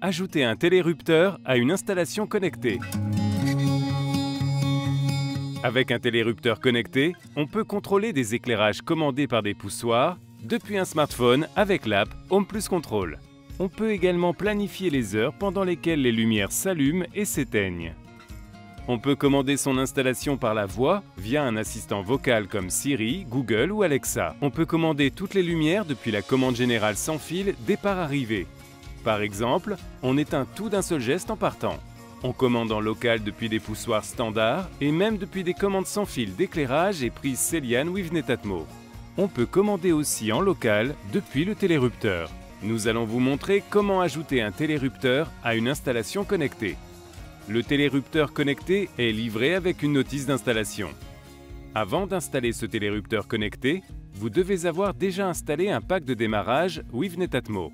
ajouter un télérupteur à une installation connectée. Avec un télérupteur connecté, on peut contrôler des éclairages commandés par des poussoirs depuis un smartphone avec l'app Home Plus Control. On peut également planifier les heures pendant lesquelles les lumières s'allument et s'éteignent. On peut commander son installation par la voix via un assistant vocal comme Siri, Google ou Alexa. On peut commander toutes les lumières depuis la commande générale sans fil départ-arrivée. Par exemple, on éteint tout d'un seul geste en partant. On commande en local depuis des poussoirs standards et même depuis des commandes sans fil d'éclairage et prises Celian with Netatmo. On peut commander aussi en local depuis le télérupteur. Nous allons vous montrer comment ajouter un télérupteur à une installation connectée. Le télérupteur connecté est livré avec une notice d'installation. Avant d'installer ce télérupteur connecté, vous devez avoir déjà installé un pack de démarrage with Netatmo.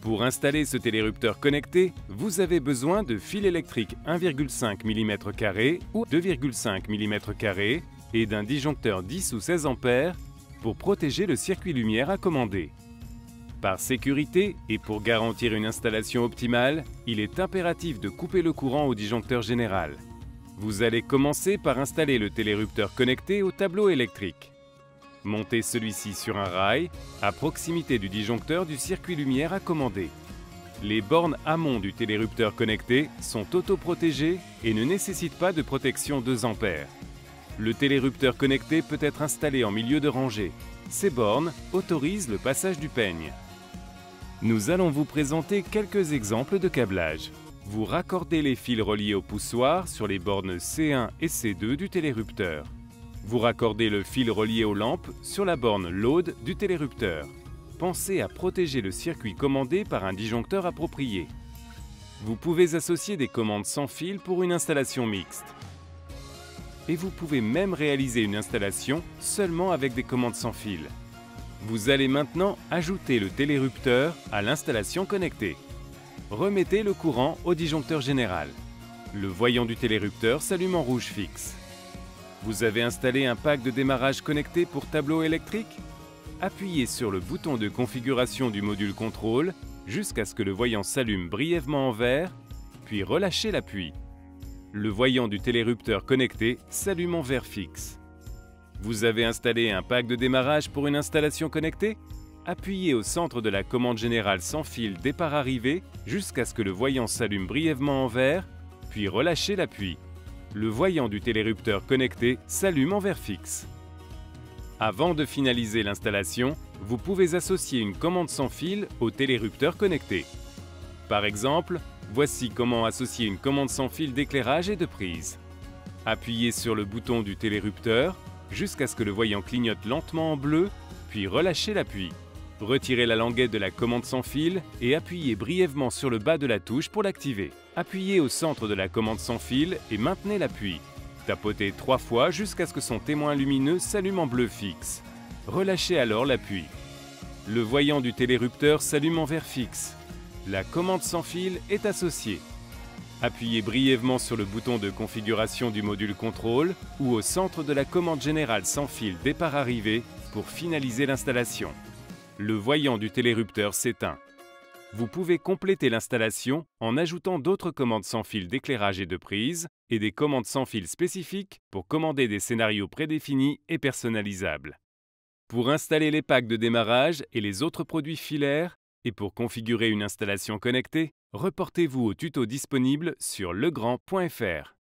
Pour installer ce télérupteur connecté, vous avez besoin de fil électrique 1,5 mm² ou 2,5 mm² et d'un disjoncteur 10 ou 16 A pour protéger le circuit lumière à commander. Par sécurité et pour garantir une installation optimale, il est impératif de couper le courant au disjoncteur général. Vous allez commencer par installer le télérupteur connecté au tableau électrique. Montez celui-ci sur un rail, à proximité du disjoncteur du circuit lumière à commander. Les bornes amont du télérupteur connecté sont autoprotégées et ne nécessitent pas de protection 2 A. Le télérupteur connecté peut être installé en milieu de rangée. Ces bornes autorisent le passage du peigne. Nous allons vous présenter quelques exemples de câblage. Vous raccordez les fils reliés au poussoir sur les bornes C1 et C2 du télérupteur. Vous raccordez le fil relié aux lampes sur la borne Load du télérupteur. Pensez à protéger le circuit commandé par un disjoncteur approprié. Vous pouvez associer des commandes sans fil pour une installation mixte. Et vous pouvez même réaliser une installation seulement avec des commandes sans fil. Vous allez maintenant ajouter le télérupteur à l'installation connectée. Remettez le courant au disjoncteur général. Le voyant du télérupteur s'allume en rouge fixe. Vous avez installé un pack de démarrage connecté pour tableau électrique? Appuyez sur le bouton de configuration du module contrôle jusqu'à ce que le voyant s'allume brièvement en vert, puis relâchez l'appui. Le voyant du télérupteur connecté s'allume en vert fixe. Vous avez installé un pack de démarrage pour une installation connectée? Appuyez au centre de la commande générale sans fil départ-arrivée jusqu'à ce que le voyant s'allume brièvement en vert, puis relâchez l'appui. Le voyant du télérupteur connecté s'allume en vert fixe. Avant de finaliser l'installation, vous pouvez associer une commande sans fil au télérupteur connecté. Par exemple, voici comment associer une commande sans fil d'éclairage et de prise. Appuyez sur le bouton du télérupteur jusqu'à ce que le voyant clignote lentement en bleu, puis relâchez l'appui. Retirez la languette de la commande sans fil et appuyez brièvement sur le bas de la touche pour l'activer. Appuyez au centre de la commande sans fil et maintenez l'appui. Tapotez 3 fois jusqu'à ce que son témoin lumineux s'allume en bleu fixe. Relâchez alors l'appui. Le voyant du télérupteur s'allume en vert fixe. La commande sans fil est associée. Appuyez brièvement sur le bouton de configuration du module contrôle ou au centre de la commande générale sans fil départ-arrivée pour finaliser l'installation. Le voyant du télérupteur s'éteint. Vous pouvez compléter l'installation en ajoutant d'autres commandes sans fil d'éclairage et de prise et des commandes sans fil spécifiques pour commander des scénarios prédéfinis et personnalisables. Pour installer les packs de démarrage et les autres produits filaires et pour configurer une installation connectée, reportez-vous au tuto disponible sur legrand.fr.